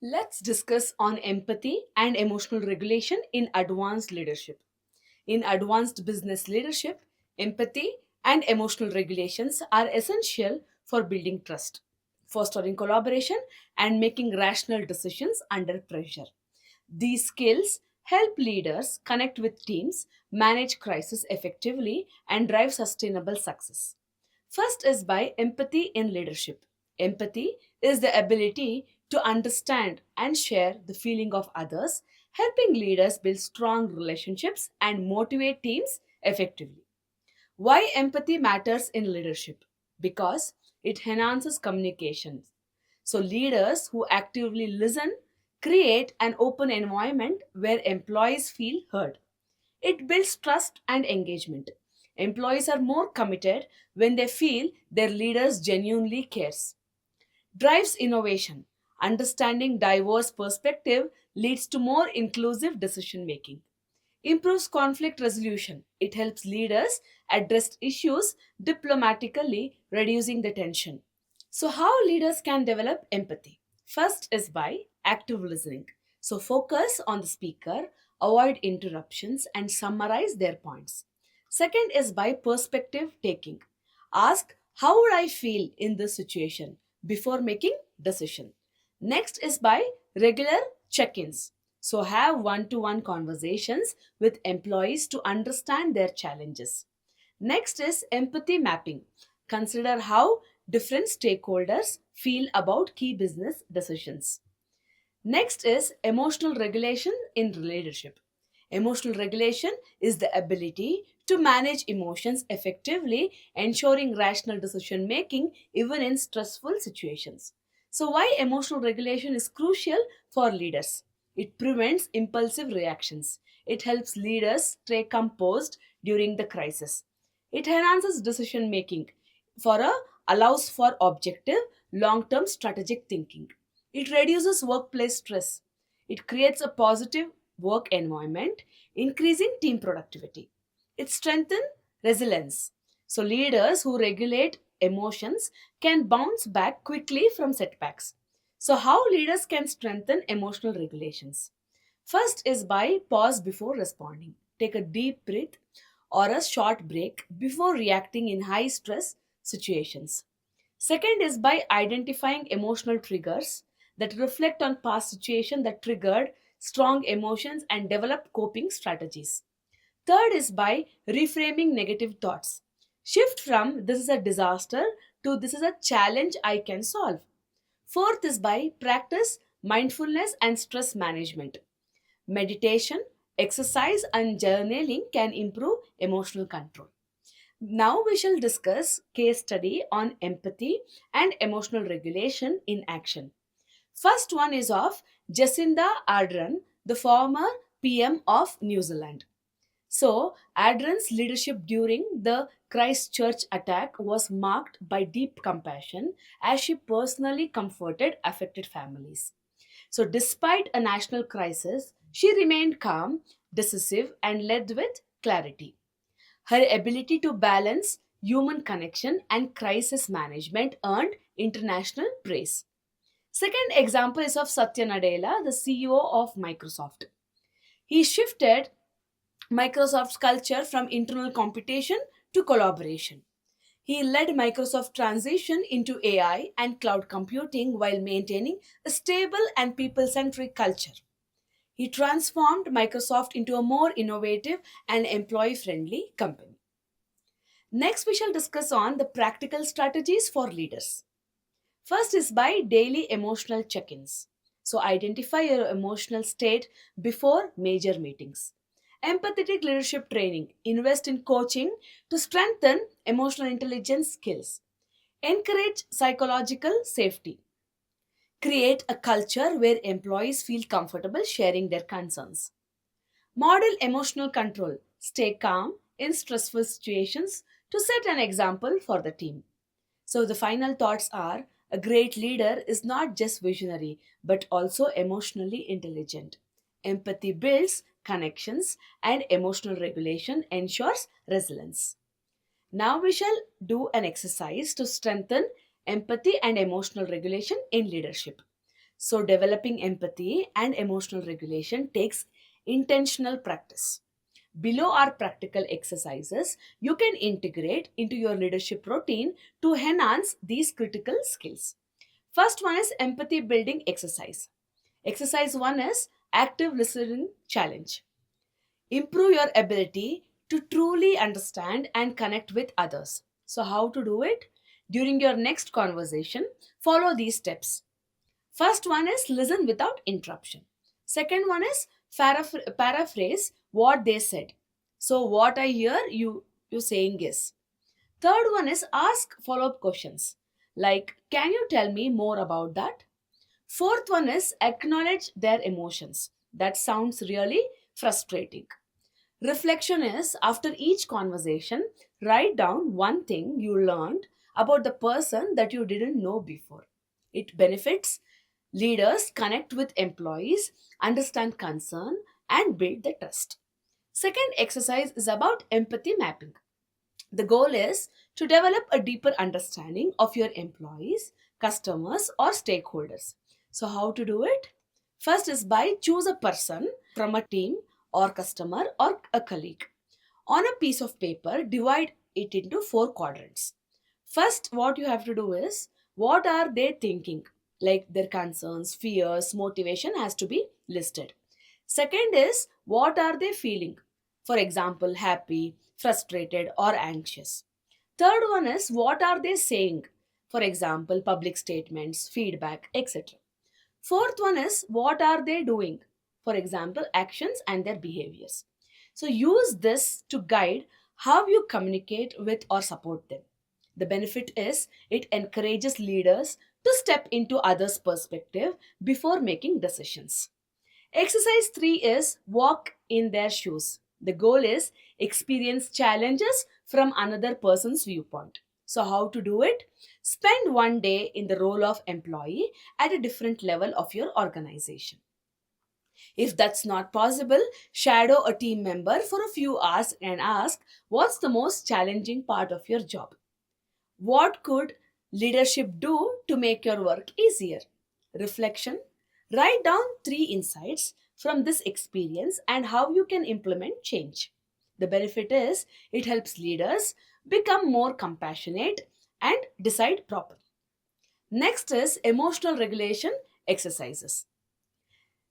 Let's discuss on empathy and emotional regulation in advanced leadership. In advanced business leadership, empathy and emotional regulations are essential for building trust, fostering collaboration, and making rational decisions under pressure. These skills help leaders connect with teams, manage crisis effectively, and drive sustainable success. First is by empathy in leadership. Empathy is the ability to understand and share the feeling of others, helping leaders build strong relationships and motivate teams effectively. Why empathy matters in leadership? Because it enhances communication. So, leaders who actively listen create an open environment where employees feel heard. It builds trust and engagement. Employees are more committed when they feel their leaders genuinely cares. Drives innovation. Understanding diverse perspective leads to more inclusive decision making. Improves conflict resolution. It helps leaders address issues diplomatically, reducing the tension. So, how leaders can develop empathy? First is by active listening. So, focus on the speaker, avoid interruptions, and summarize their points. Second is by perspective taking. Ask, how would I feel in this situation before making decision? Next is by regular check-ins. So, have one-to-one conversations with employees to understand their challenges. Next is empathy mapping. Consider how different stakeholders feel about key business decisions. Next is emotional regulation in leadership. Emotional regulation is the ability to manage emotions effectively, ensuring rational decision making even in stressful situations. So, why emotional regulation is crucial for leaders? It prevents impulsive reactions. It helps leaders stay composed during the crisis. It enhances decision making allows for objective long-term strategic thinking. It reduces workplace stress. It creates a positive work environment, increasing team productivity. It strengthens resilience. So, leaders who regulate emotions can bounce back quickly from setbacks. So, how leaders can strengthen emotional regulations? First is by pause before responding. Take a deep breath or a short break before reacting in high stress situations. Second is by identifying emotional triggers that reflect on past situations that triggered strong emotions and develop coping strategies. Third is by reframing negative thoughts. Shift from this is a disaster to this is a challenge I can solve. Fourth is by practice mindfulness and stress management. Meditation, exercise, and journaling can improve emotional control. Now we shall discuss case study on empathy and emotional regulation in action. First one is of Jacinda Ardern, the former PM of New Zealand. So, Ardern's leadership during the Christchurch attack was marked by deep compassion as she personally comforted affected families. So, despite a national crisis, she remained calm, decisive, and led with clarity. Her ability to balance human connection and crisis management earned international praise. Second example is of Satya Nadella, the CEO of Microsoft. He shifted Microsoft's culture from internal competition to collaboration. He led Microsoft transition into AI and cloud computing while maintaining a stable and people-centric culture. He transformed Microsoft into a more innovative and employee-friendly company. Next, we shall discuss on the practical strategies for leaders. First is by daily emotional check ins. So, identify your emotional state before major meetings. Empathetic leadership training. Invest in coaching to strengthen emotional intelligence skills. Encourage psychological safety. Create a culture where employees feel comfortable sharing their concerns. Model emotional control. Stay calm in stressful situations to set an example for the team. So, the final thoughts are a great leader is not just visionary but also emotionally intelligent. Empathy builds connections, and emotional regulation ensures resilience. Now, we shall do an exercise to strengthen empathy and emotional regulation in leadership. So, developing empathy and emotional regulation takes intentional practice. Below are practical exercises you can integrate into your leadership routine to enhance these critical skills. First one is empathy building exercise. Exercise 1 is active listening challenge. Improve your ability to truly understand and connect with others. So, how to do it? During your next conversation, follow these steps. First one is listen without interruption. Second one is paraphrase what they said. So, what I hear you saying is. Third one is ask follow up questions like, can you tell me more about that? Fourth one is acknowledge their emotions. That sounds really frustrating. Reflection is after each conversation, write down one thing you learned about the person that you didn't know before. It benefits leaders connect with employees, understand concern, and build the trust. Second exercise is about empathy mapping. The goal is to develop a deeper understanding of your employees, customers, or stakeholders. So, how to do it? First is by choose a person from a team or customer or a colleague. On a piece of paper, divide it into four quadrants. First, what you have to do is what are they thinking? Like their concerns, fears, motivation has to be listed. Second is what are they feeling? For example, happy, frustrated, or anxious. Third one is what are they saying? For example, public statements, feedback, etc. Fourth one is what are they doing? For example, actions and their behaviors. So use this to guide how you communicate with or support them. The benefit is it encourages leaders to step into others' perspective before making decisions. Exercise 3 is walk in their shoes. The goal is experience challenges from another person's viewpoint. So, how to do it? Spend one day in the role of employee at a different level of your organization. If that's not possible, shadow a team member for a few hours and ask what's the most challenging part of your job? What could leadership do to make your work easier? Reflection. Write down three insights from this experience and how you can implement change. The benefit is it helps leaders become more compassionate and decide properly. Next is emotional regulation exercises.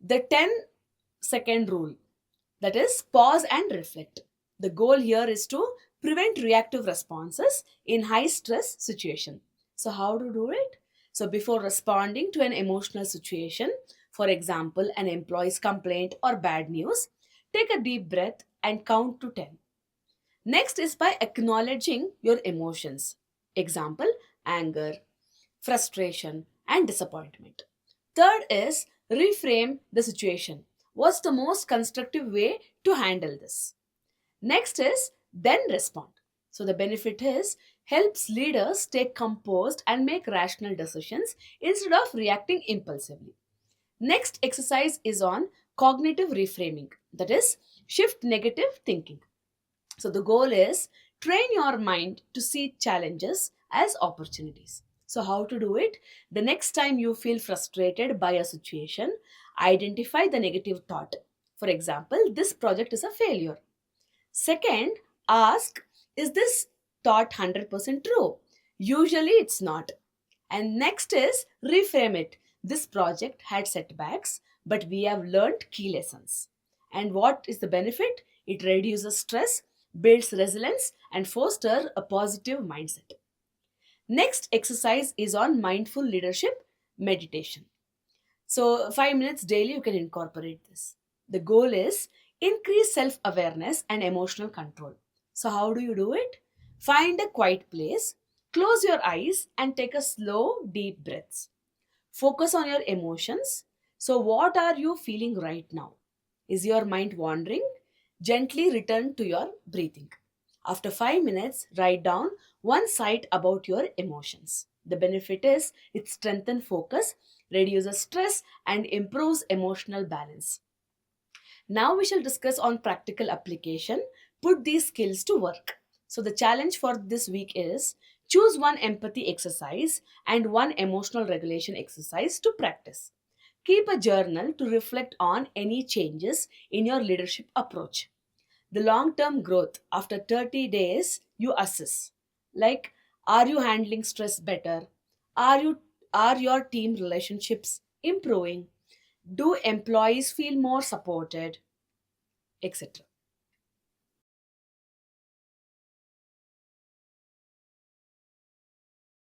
The 10-second rule, that is pause and reflect. The goal here is to prevent reactive responses in high stress situation. So how to do it? So before responding to an emotional situation, for example an employee's complaint or bad news, take a deep breath and count to 10. Next is by acknowledging your emotions. Example, anger, frustration, and disappointment. Third is reframe the situation. What's the most constructive way to handle this? Next is then respond. So the benefit is helps leaders stay composed and make rational decisions instead of reacting impulsively. Next exercise is on cognitive reframing. That is shift negative thinking. So the goal is train your mind to see challenges as opportunities. So how to do it? The next time you feel frustrated by a situation, identify the negative thought. For example, this project is a failure. Second, ask, is this thought 100% true? Usually it's not. And next is reframe it. This project had setbacks, but we have learned key lessons. And what is the benefit? It reduces stress, builds resilience, and fosters a positive mindset. Next exercise is on mindful leadership meditation. So, 5 minutes daily, you can incorporate this. The goal is increase self awareness and emotional control. So, how do you do it? Find a quiet place, close your eyes, and take a slow, deep breaths. Focus on your emotions. So, what are you feeling right now? Is your mind wandering? Gently return to your breathing. After 5 minutes, write down one side about your emotions. The benefit is it strengthens focus, reduces stress, and improves emotional balance. Now we shall discuss on practical application. Put these skills to work. So the challenge for this week is choose one empathy exercise and one emotional regulation exercise to practice. Keep a journal to reflect on any changes in your leadership approach. The long term growth after 30 days, you assess. Like, are you handling stress better? Are you are your team relationships improving? Do employees feel more supported? Etc.